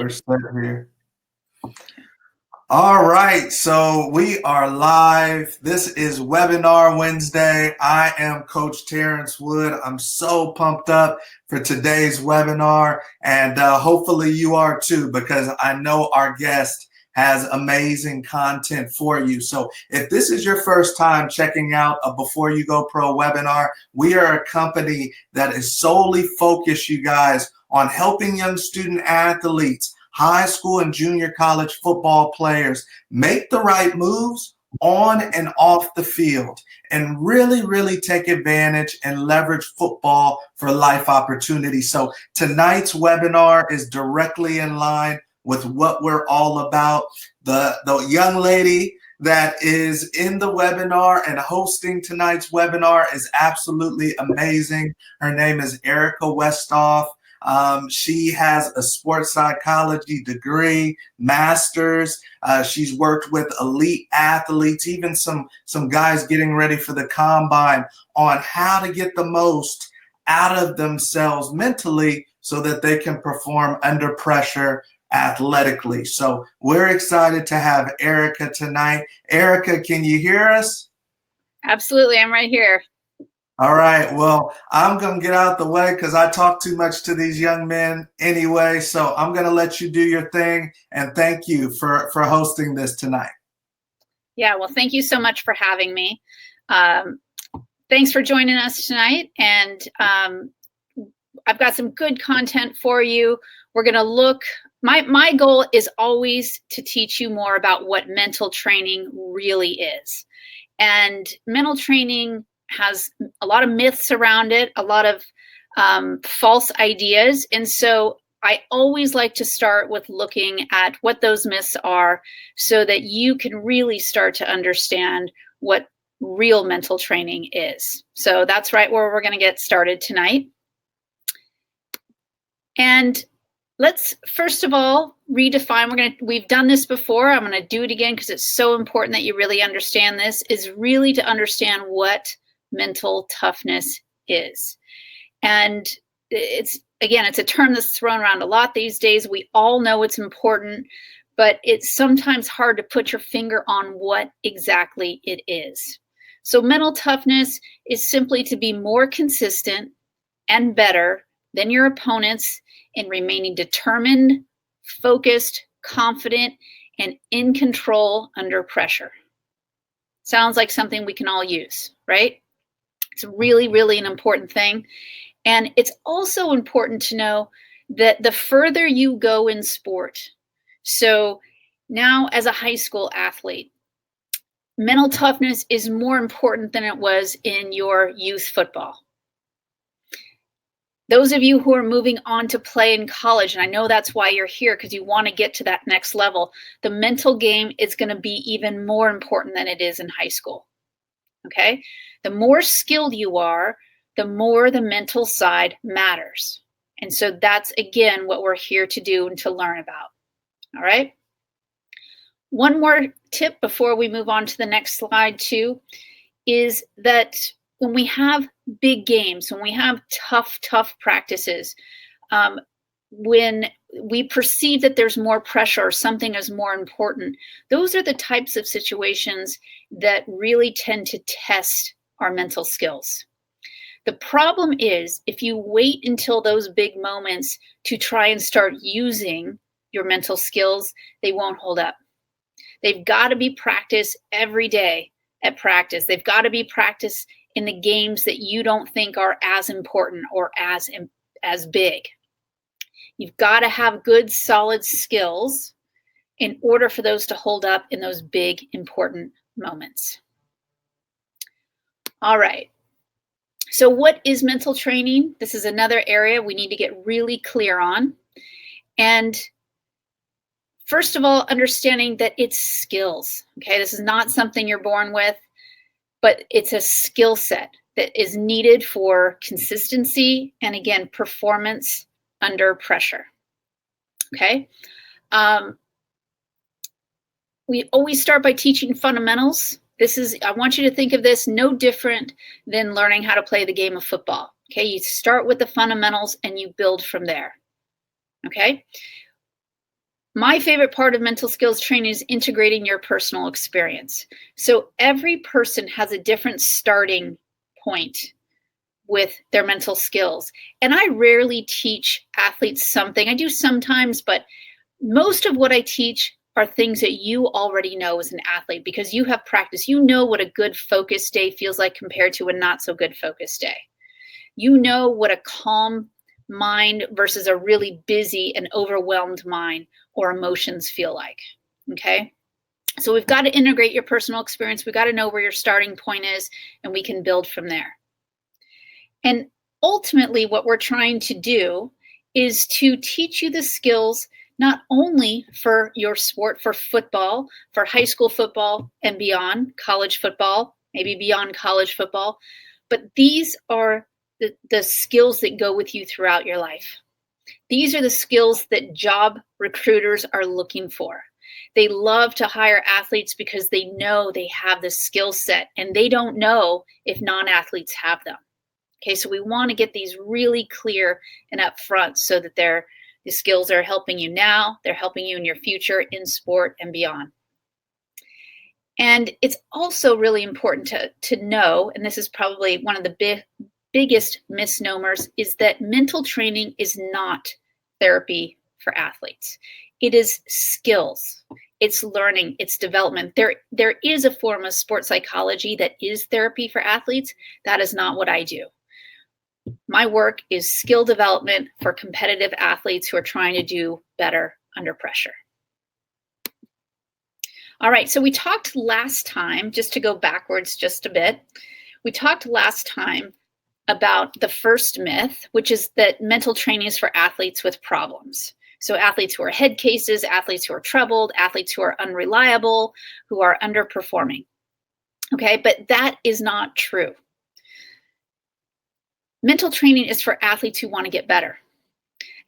We're set here. All right, so we are live. This is Webinar Wednesday. I am Coach Terrence Wood. I'm so pumped up for today's webinar, and hopefully you are too, because I know our guest has amazing content for you. So if this is your first time checking out a Before You Go Pro webinar, we are a company that is solely focused, you guys, on helping young student athletes, high school and junior college football players make the right moves on and off the field and really take advantage and leverage football for life opportunities. So tonight's webinar is directly in line with what we're all about. The young lady that is in the webinar and hosting tonight's webinar is absolutely amazing. Her name is Erika Westhoff. She has a sports psychology degree, master's. She's worked with elite athletes, even some guys getting ready for the combine, on how to get the most out of themselves mentally so that they can perform under pressure athletically. So we're excited to have Erika tonight. Erika, can you hear us? Absolutely, I'm right here. All right, well, I'm going to get out the way because I talk too much to these young men anyway, so I'm going to let you do your thing, and thank you for hosting this tonight. Yeah, well, thank you so much for having me. Thanks for joining us tonight, and I've got some good content for you. We're going to look, my goal is always to teach you more about what mental training really is. And mental training has a lot of myths around it, a lot of false ideas. And so I always like to start with looking at what those myths are so that you can really start to understand what real mental training is. So that's right where we're going to get started tonight. And let's first of all redefine. We've done this before. I'm going to do it again because it's so important that you really understand this, is really to understand what mental toughness is. And it's a term that's thrown around a lot these days. We all know it's important, but it's sometimes hard to put your finger on what exactly it is. So mental toughness is simply to be more consistent and better than your opponents in remaining determined, focused, confident, and in control under pressure. Sounds like something we can all use, right? It's really an important thing. And it's also important to know that the further you go in sport, so now as a high school athlete, mental toughness is more important than it was in your youth football. Those of you who are moving on to play in college, and I know that's why you're here, because you want to get to that next level, the mental game is going to be even more important than it is in high school. Okay? The more skilled you are, the more the mental side matters. And so that's, again, what we're here to do and to learn about. All right? One more tip before we move on to the next slide, too, is that when we have big games, when we have tough practices, when we perceive that there's more pressure or something is more important, those are the types of situations that really tend to test our mental skills. The problem is if you wait until those big moments to try and start using your mental skills, they won't hold up. They've got to be practiced every day at practice. They've got to be practiced in the games that you don't think are as important or as big. You've got to have good, solid skills in order for those to hold up in those big, important moments. All right. So what is mental training? This is another area we need to get really clear on. And first of all, understanding that it's skills. Okay, this is not something you're born with, but it's a skill set that is needed for consistency and, again, performance under pressure. Okay. We always start by teaching fundamentals. I want you to think of this no different than learning how to play the game of football. Okay, you start with the fundamentals and you build from there. Okay, My favorite part of mental skills training is integrating your personal experience. So every person has a different starting point with their mental skills. And I rarely teach athletes something. I do sometimes, but most of what I teach are things that you already know as an athlete because you have practice. You know what a good focus day feels like compared to a not so good focus day. You know what a calm mind versus a really busy and overwhelmed mind or emotions feel like. Okay. So we've got to integrate your personal experience. We've got to know where your starting point is, and we can build from there. And ultimately, what we're trying to do is to teach you the skills not only for your sport, for football, for high school football and beyond, college football, maybe beyond college football, but these are the skills that go with you throughout your life. These are the skills that job recruiters are looking for. They love to hire athletes because they know they have the skill set and they don't know if non-athletes have them. Okay, so we want to get these really clear and upfront so that the skills are helping you now, they're helping you in your future in sport and beyond. And it's also really important to know, and this is probably one of the biggest misnomers, is that mental training is not therapy for athletes. It is skills. It's learning, it's development. There is a form of sports psychology that is therapy for athletes. That is not what I do. My work is skill development for competitive athletes who are trying to do better under pressure. All right, so we talked last time, just to go backwards just a bit, we talked last time about the first myth, which is that mental training is for athletes with problems. So athletes who are head cases, athletes who are troubled, athletes who are unreliable, who are underperforming. Okay, but that is not true. Mental training is for athletes who want to get better,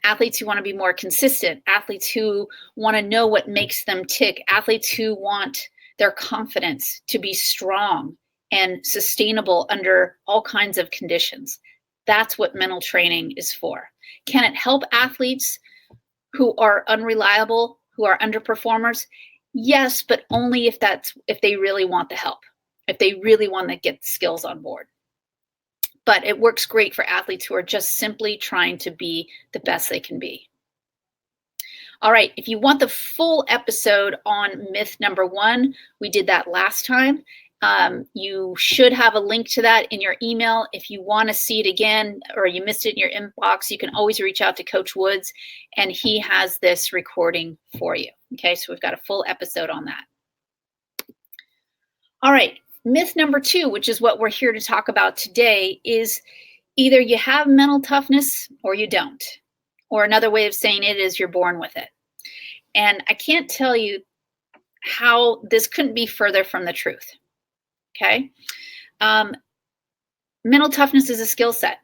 athletes who want to be more consistent, athletes who want to know what makes them tick, athletes who want their confidence to be strong and sustainable under all kinds of conditions. That's what mental training is for. Can it help athletes who are unreliable, who are underperformers? Yes, but only if they really want the help, if they really want to get the skills on board. But it works great for athletes who are just simply trying to be the best they can be. All right, if you want the full episode on myth number 1, we did that last time. You should have a link to that in your email. If you want to see it again or you missed it in your inbox, you can always reach out to Coach Woods and he has this recording for you. Okay, so we've got a full episode on that. All right, myth number 2, which is what we're here to talk about today, is either you have mental toughness or you don't. Or another way of saying it is you're born with it. And I can't tell you how this couldn't be further from the truth. Okay. Mental toughness is a skill set.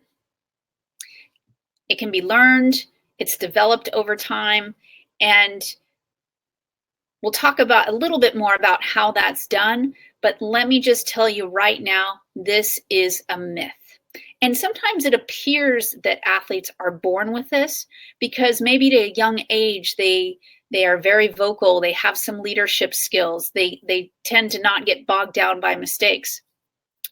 It can be learned, it's developed over time, and we'll talk about a little bit more about how that's done. But let me just tell you right now, this is a myth. And sometimes it appears that athletes are born with this because maybe at a young age, they are very vocal. They have some leadership skills. They tend to not get bogged down by mistakes.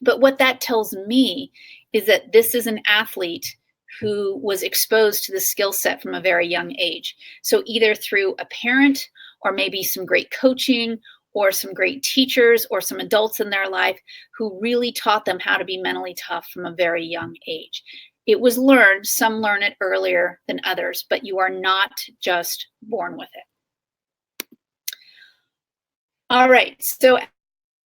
But what that tells me is that this is an athlete who was exposed to the skill set from a very young age. So either through a parent or maybe some great coaching or some great teachers or some adults in their life who really taught them how to be mentally tough from a very young age. It was learned. Some learn it earlier than others, but you are not just born with it. All right, so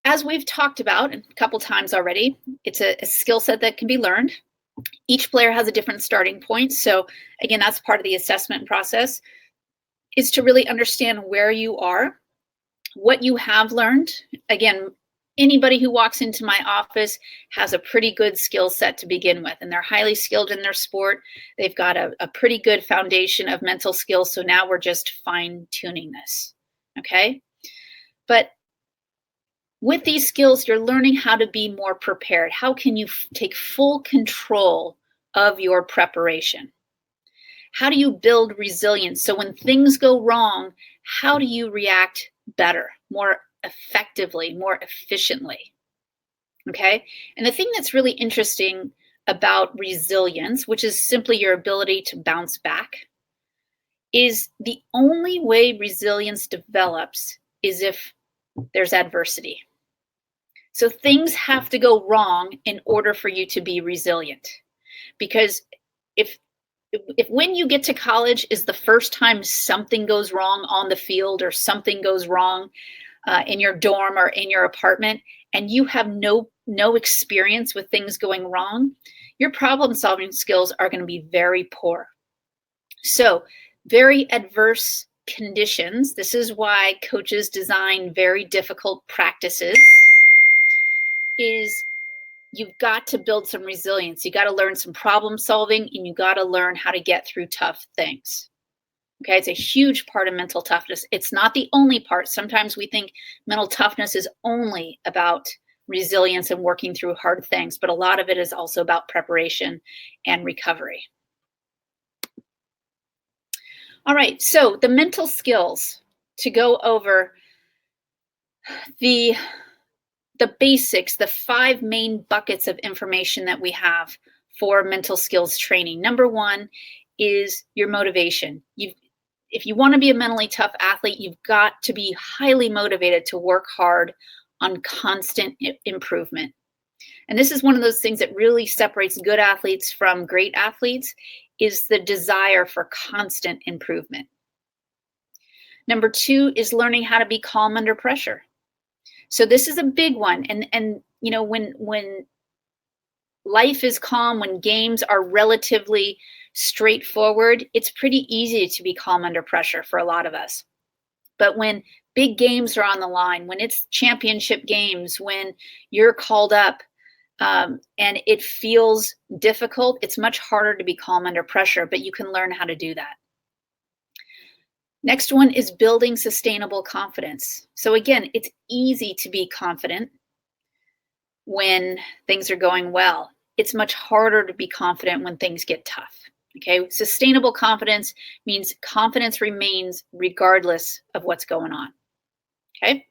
as we've talked about a couple times already, it's a skill set that can be learned. Each player has a different starting point. So again, that's part of the assessment process, is to really understand where you are, what you have learned. Again, anybody who walks into my office has a pretty good skill set to begin with, and they're highly skilled in their sport. They've got a pretty good foundation of mental skills. So now we're just fine-tuning this, okay? But with these skills, you're learning how to be more prepared. How can you take full control of your preparation? How do you build resilience? So when things go wrong, how do you react better, more effectively, more efficiently? Okay. And the thing that's really interesting about resilience, which is simply your ability to bounce back, is the only way resilience develops is if there's adversity. So things have to go wrong in order for you to be resilient. Because if when you get to college is the first time something goes wrong on the field or something goes wrong in your dorm or in your apartment, and you have no experience with things going wrong, your problem solving skills are going to be very poor. So very adverse conditions. This is why coaches design very difficult practices. Is you've got to build some resilience. You got to learn some problem solving, and you got to learn how to get through tough things. Okay, it's a huge part of mental toughness. It's not the only part. Sometimes we think mental toughness is only about resilience and working through hard things, but a lot of it is also about preparation and recovery. All right, so the mental skills, to go over the basics, the 5 main buckets of information that we have for mental skills training. Number 1 is your motivation. If you want to be a mentally tough athlete, you've got to be highly motivated to work hard on constant improvement. And this is one of those things that really separates good athletes from great athletes, is the desire for constant improvement. Number 2 is learning how to be calm under pressure. So this is a big one. And you know, when life is calm, when games are relatively straightforward, it's pretty easy to be calm under pressure for a lot of us. But when big games are on the line, when it's championship games, when you're called up and it feels difficult, it's much harder to be calm under pressure, but you can learn how to do that. Next one is building sustainable confidence. So again, it's easy to be confident when things are going well. It's much harder to be confident when things get tough. Okay, sustainable confidence means confidence remains regardless of what's going on. Okay,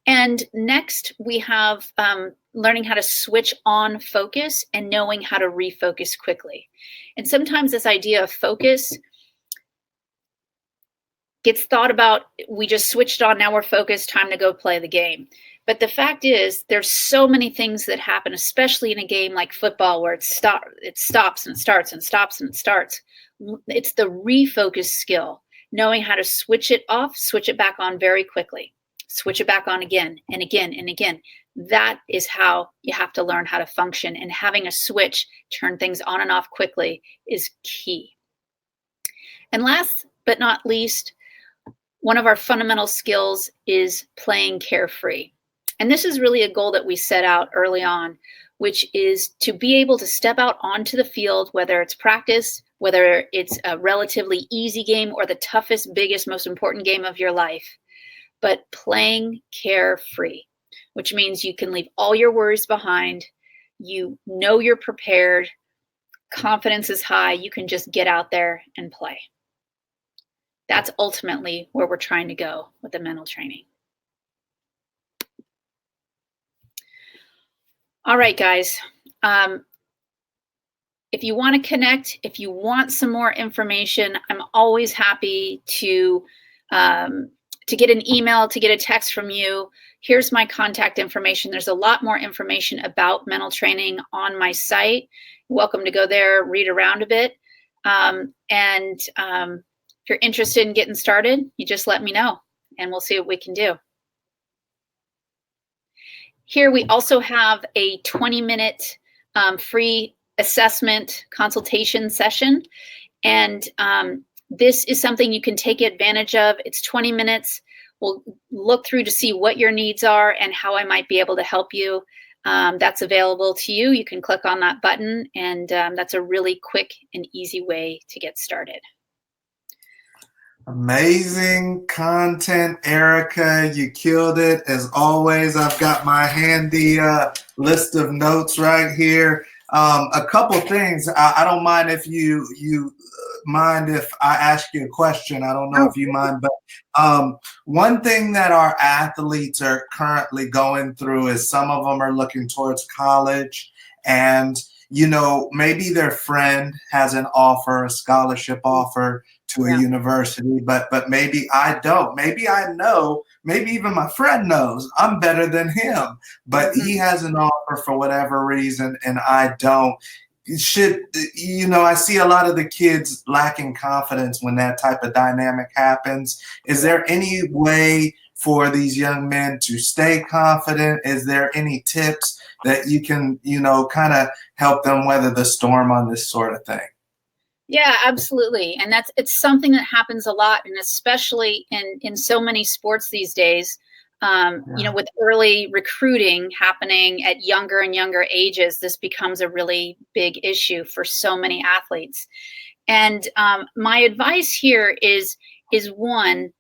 and next we have learning how to switch on focus and knowing how to refocus quickly. And sometimes this idea of focus gets thought about, we just switched on, now we're focused, time to go play the game. But the fact is, there's so many things that happen, especially in a game like football, where it stops and starts and stops and starts. It's the refocus skill, knowing how to switch it off, switch it back on very quickly, switch it back on again and again and again. That is how you have to learn how to function. And having a switch, turn things on and off quickly, is key. And last but not least, one of our fundamental skills is playing carefree. And this is really a goal that we set out early on, which is to be able to step out onto the field, whether it's practice, whether it's a relatively easy game or the toughest, biggest, most important game of your life, but playing carefree, which means you can leave all your worries behind. You know you're prepared. Confidence is high. You can just get out there and play. That's ultimately where we're trying to go with the mental training. All right, guys. If you want to connect, if you want some more information, I'm always happy to get an email, to get a text from you. Here's my contact information. There's a lot more information about mental training on my site. You're welcome to go there, read around a bit. If you're interested in getting started, you just let me know and we'll see what we can do. Here we also have a 20-minute free assessment consultation session. And this is something you can take advantage of. It's 20 minutes. We'll look through to see what your needs are and how I might be able to help you. That's available to you. You can click on that button, and that's a really quick and easy way to get started. Amazing content, Erika. You killed it. As always, I've got my handy list of notes right here. A couple things. I don't mind if you mind if I ask you a question. I don't know Oh, if you mind, but one thing that our athletes are currently going through is some of them are looking towards college, and maybe their friend has an offer, a scholarship offer to a yeah. university, but maybe I don't. Maybe I know, maybe even my friend knows I'm better than him, but Mhm. he has an offer for whatever reason and I don't. I see a lot of the kids lacking confidence when that type of dynamic happens. Is Yeah. there any way for these young men to stay confident? Is there any tips that you can, kind of help them weather the storm on this sort of thing? Yeah, absolutely. And it's something that happens a lot, and especially in so many sports these days. Yeah. With early recruiting happening at younger and younger ages, this becomes a really big issue for so many athletes. And my advice here is one,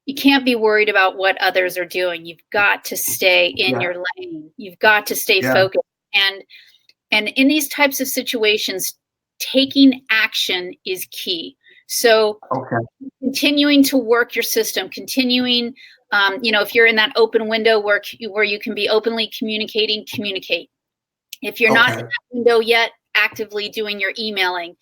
you can't be worried about what others are doing. You've got to stay in Yeah. your lane. You've got to stay Yeah. focused. And in these types of situations, taking action is key. So Okay. continuing to work your system, continuing, if you're in that open window where you can be openly communicating, communicate. If you're not in Okay. that window yet, actively doing your emailing.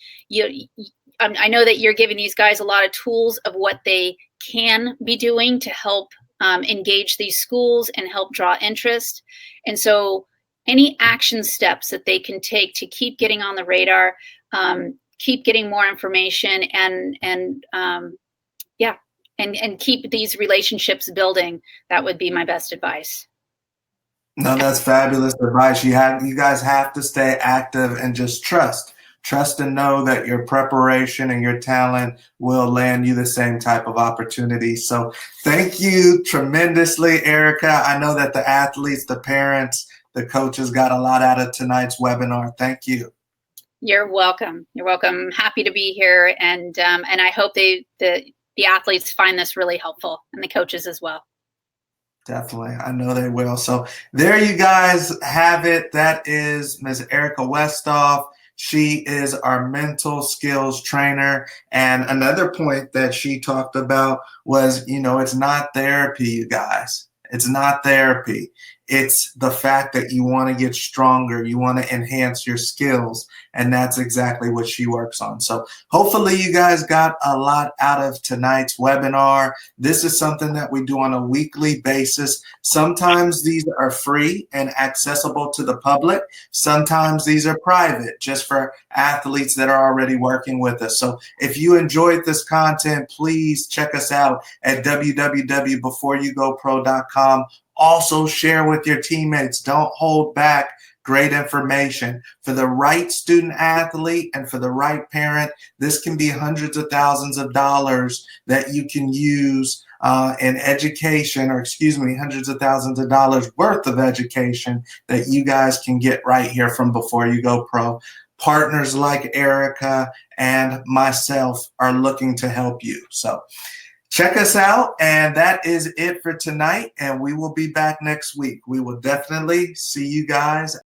I know that you're giving these guys a lot of tools of what they can be doing to help engage these schools and help draw interest. And so any action steps that they can take to keep getting on the radar, keep getting more information, yeah, and keep these relationships building, that would be my best advice. No, that's fabulous advice. You guys have to stay active and just trust. Trust and know that your preparation and your talent will land you the same type of opportunity. So thank you tremendously, Erika. I know that the athletes, the parents, the coaches got a lot out of tonight's webinar. Thank you. You're welcome. You're welcome. I'm happy to be here, and I hope the athletes find this really helpful, and the coaches as well. Definitely. I know they will. So there you guys have it. That is Ms. Erika Westhoff. She is our mental skills trainer. And another point that she talked about was, it's not therapy, you guys. It's not therapy. It's the fact that you want to get stronger. You want to enhance your skills. And that's exactly what she works on. So hopefully you guys got a lot out of tonight's webinar. This is something that we do on a weekly basis. Sometimes these are free and accessible to the public. Sometimes these are private, just for athletes that are already working with us. So if you enjoyed this content, please check us out at www.beforeyougopro.com. Also share with your teammates. Don't hold back great information. For the right student athlete and for the right parent, this can be hundreds of thousands of dollars that you can use in education, or hundreds of thousands of dollars worth of education that you guys can get right here from Before You Go Pro. Partners like Erika and myself are looking to help you. So check us out, and that is it for tonight, and we will be back next week. We will definitely see you guys